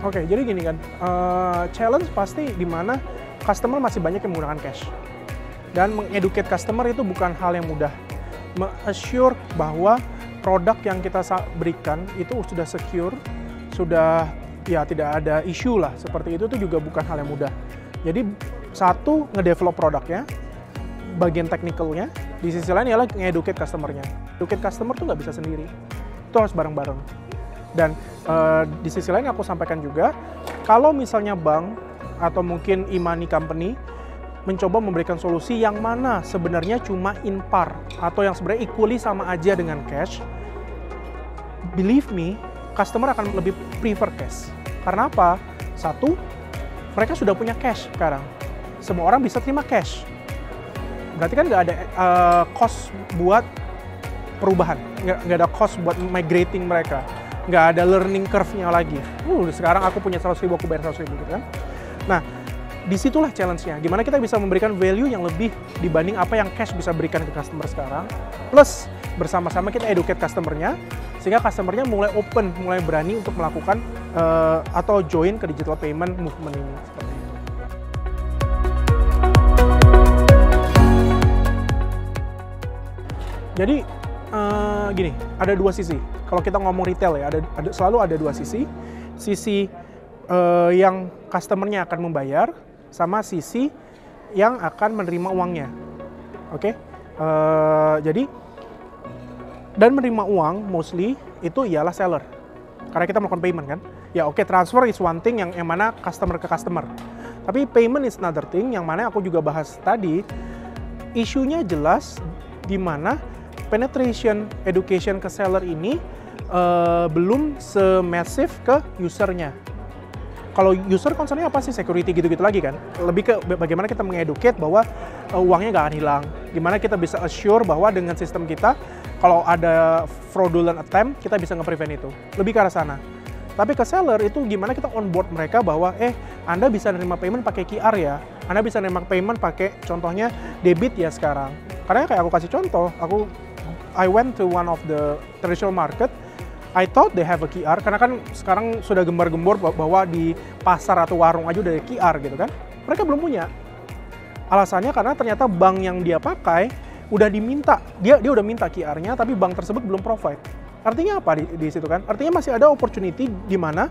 Oke, jadi gini kan, challenge pasti di mana customer masih banyak yang menggunakan cash. Dan mengeducate customer itu bukan hal yang mudah. Assure bahwa produk yang kita berikan itu sudah secure, sudah ya tidak ada isu lah, seperti itu tuh juga bukan hal yang mudah. Jadi satu, ngedevelop produknya, bagian teknikalnya, di sisi lain ialah nge-educate customer-nya. Educate customer tuh nggak bisa sendiri, itu harus bareng-bareng. Dan di sisi lain aku sampaikan juga, kalau misalnya bank atau mungkin e-money company mencoba memberikan solusi yang mana sebenarnya cuma in par atau yang sebenarnya equally sama aja dengan cash, believe me, customer akan lebih prefer cash. Karena apa? Satu, mereka sudah punya cash sekarang. Semua orang bisa terima cash. Berarti kan nggak ada cost buat perubahan, nggak ada cost buat migrating mereka. Nggak ada learning curve-nya lagi. Sekarang aku punya 100.000, aku bayar 100.000 gitu kan. Nah, disitulah challenge-nya. Gimana kita bisa memberikan value yang lebih dibanding apa yang cash bisa berikan ke customer sekarang. Plus, bersama-sama kita educate customer-nya, sehingga customer-nya mulai open, mulai berani untuk melakukan atau join ke digital payment movement ini. Seperti itu. Jadi, gini, ada dua sisi. Kalau kita ngomong retail ya, selalu ada dua sisi. Sisi yang customer-nya akan membayar, sama sisi yang akan menerima uangnya. Oke? Jadi, dan menerima uang mostly itu ialah seller. Karena kita melakukan payment kan. Ya oke, transfer is one thing yang mana customer ke customer. Tapi payment is another thing yang mana aku juga bahas tadi. Isunya jelas di mana penetration education ke seller ini belum se-massive ke usernya. Kalau user concernnya apa sih? Security gitu-gitu lagi kan. Lebih ke bagaimana kita mengeducate bahwa uangnya nggak akan hilang. Gimana kita bisa assure bahwa dengan sistem kita, kalau ada fraudulent attempt, kita bisa nge-prevent itu. Lebih ke arah sana. Tapi ke seller itu gimana kita onboard mereka bahwa, Anda bisa nerima payment pakai QR ya. Anda bisa nerima payment pakai contohnya debit ya sekarang. Karena kayak aku kasih contoh, I went to one of the traditional market. I thought they have a QR, karena kan sekarang sudah gembar-gembor bahwa di pasar atau warung aja udah ada QR gitu kan. Mereka belum punya. Alasannya karena ternyata bank yang dia pakai udah diminta, dia udah minta QR-nya, tapi bank tersebut belum provide. Artinya apa di situ kan? Artinya masih ada opportunity di mana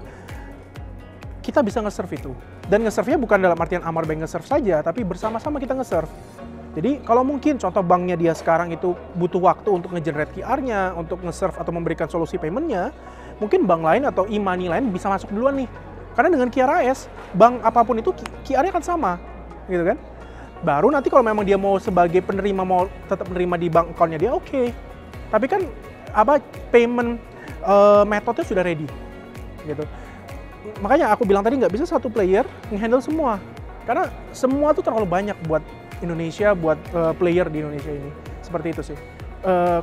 kita bisa nge-serve itu. Dan nge-serve-nya bukan dalam artian Amar Bank nge-serve saja, tapi bersama-sama kita nge-serve. Jadi kalau mungkin contoh banknya dia sekarang itu butuh waktu untuk nge-generate QR-nya, untuk nge-serve atau memberikan solusi payment-nya, mungkin bank lain atau e-money lain bisa masuk duluan nih. Karena dengan QRIS, bank apapun itu QR-nya akan sama, gitu kan? Baru nanti kalau memang dia mau sebagai penerima, mau tetap menerima di bank account-nya dia, oke. Tapi kan payment metode sudah ready, gitu. Makanya aku bilang tadi nggak bisa satu player nge-handle semua. Karena semua tuh terlalu banyak buat Indonesia, buat player di Indonesia ini. Seperti itu sih.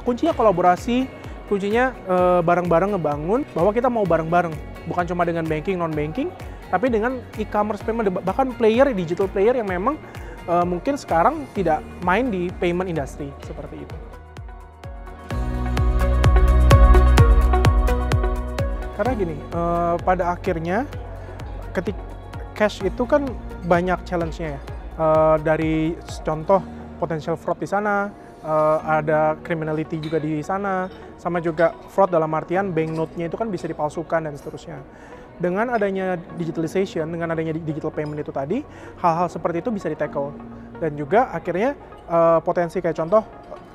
Kuncinya kolaborasi, kuncinya bareng-bareng ngebangun bahwa kita mau bareng-bareng. Bukan cuma dengan banking, non-banking, tapi dengan e-commerce payment, bahkan player, digital player yang memang mungkin sekarang tidak main di payment industry. Seperti itu. Karena gini, pada akhirnya ketika cash itu kan banyak challenge-nya ya. Dari contoh potensial fraud di sana, ada criminality juga di sana, sama juga fraud dalam artian banknote-nya itu kan bisa dipalsukan dan seterusnya. Dengan adanya digitalization, dengan adanya digital payment itu tadi, hal-hal seperti itu bisa di-tackle. Dan juga akhirnya potensi kayak contoh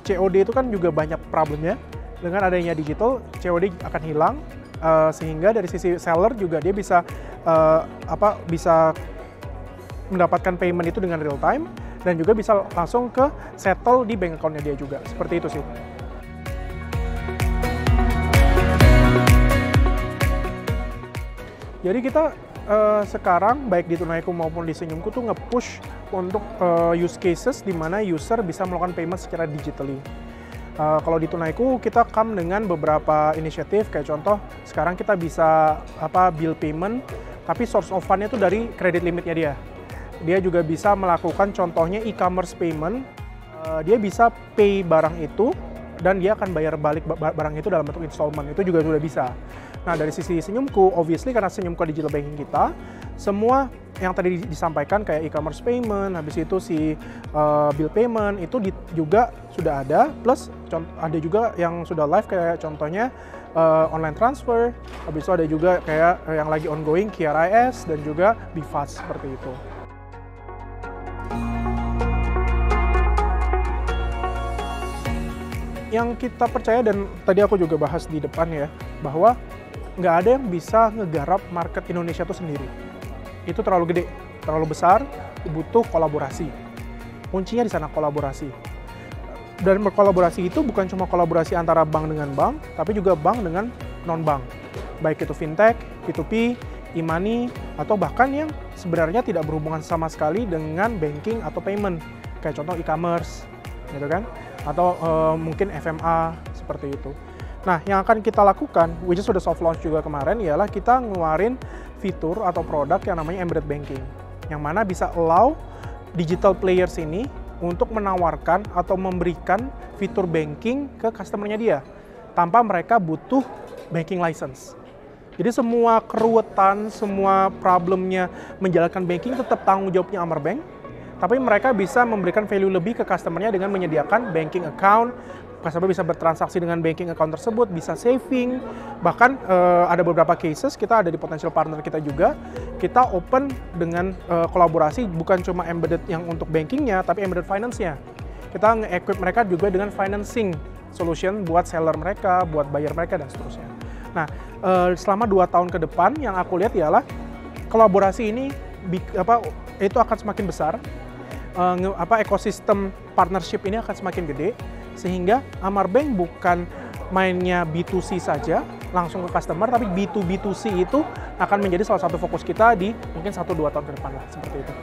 COD itu kan juga banyak problemnya. Dengan adanya digital, COD akan hilang, Sehingga dari sisi seller juga dia bisa bisa mendapatkan payment itu dengan real time dan juga bisa langsung ke settle di bank account-nya dia juga. Seperti itu sih. Jadi kita sekarang baik di Tunaiku maupun di Senyumku tuh nge-push untuk use cases di mana user bisa melakukan payment secara digitally. Kalau di Tunaiku kita come dengan beberapa inisiatif, kayak contoh sekarang kita bisa bill payment, tapi source of fund-nya tuh dari kredit limitnya dia. Dia juga bisa melakukan contohnya e-commerce payment, dia bisa pay barang itu dan dia akan bayar balik barang itu dalam bentuk installment, itu juga sudah bisa. Nah, dari sisi Senyumku, obviously karena Senyumku digital banking kita, semua yang tadi disampaikan kayak e-commerce payment, habis itu bill payment, itu juga sudah ada, plus ada juga yang sudah live kayak contohnya online transfer, habis itu ada juga kayak yang lagi ongoing QRIS dan juga BFAST seperti itu. Yang kita percaya, dan tadi aku juga bahas di depan ya, bahwa nggak ada yang bisa ngegarap market Indonesia itu sendiri. Itu terlalu gede, terlalu besar, butuh kolaborasi. Kuncinya di sana kolaborasi. Dan berkolaborasi itu bukan cuma kolaborasi antara bank dengan bank, tapi juga bank dengan non-bank. Baik itu fintech, P2P, e-money, atau bahkan yang sebenarnya tidak berhubungan sama sekali dengan banking atau payment. Kayak contoh e-commerce, gitu kan? Atau mungkin FMA, seperti itu. Nah, yang akan kita lakukan, which is sudah soft launch juga kemarin, ialah kita ngeluarin fitur atau produk yang namanya embedded banking, yang mana bisa allow digital players ini untuk menawarkan atau memberikan fitur banking ke customer-nya dia, tanpa mereka butuh banking license. Jadi semua keruwetan, semua problemnya menjalankan banking tetap tanggung jawabnya Amerbank, tapi mereka bisa memberikan value lebih ke customer-nya dengan menyediakan banking account. Customer bisa bertransaksi dengan banking account tersebut, bisa saving, bahkan ada beberapa cases, kita ada di potential partner kita juga, kita open dengan kolaborasi bukan cuma embedded yang untuk bankingnya, tapi embedded finance-nya. Kita nge-equip mereka juga dengan financing solution buat seller mereka, buat buyer mereka, dan seterusnya. Nah, selama 2 tahun ke depan, yang aku lihat ialah kolaborasi ini itu akan semakin besar, ekosistem partnership ini akan semakin gede, sehingga Amerbank bukan mainnya B2C saja, langsung ke customer, tapi B2B2C itu akan menjadi salah satu fokus kita di mungkin 1-2 tahun ke depan lah, seperti itu.